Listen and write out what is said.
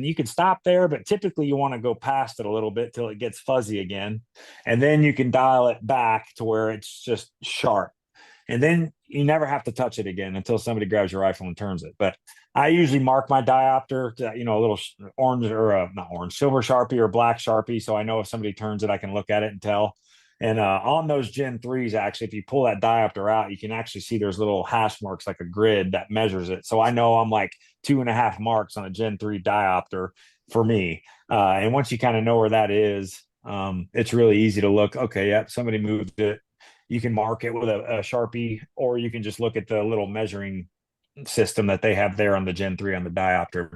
and you can stop there, but typically you want to go past it a little bit till it gets fuzzy again. And then you can dial it back to where it's just sharp. And then you never have to touch it again until somebody grabs your rifle and turns it. But I usually mark my diopter to, a little orange or not orange, silver Sharpie or black Sharpie. So I know if somebody turns it, I can look at it and tell. And on those Gen 3s, actually, if you pull that diopter out, you can actually see there's little hash marks like a grid that measures it. So I know I'm like 2.5 marks on a Gen 3 diopter for me. And once you kind of know where that is, it's really easy to look. Okay, yep, somebody moved it. You can mark it with a Sharpie, or you can just look at the little measuring system that they have there on the Gen 3 on the diopter.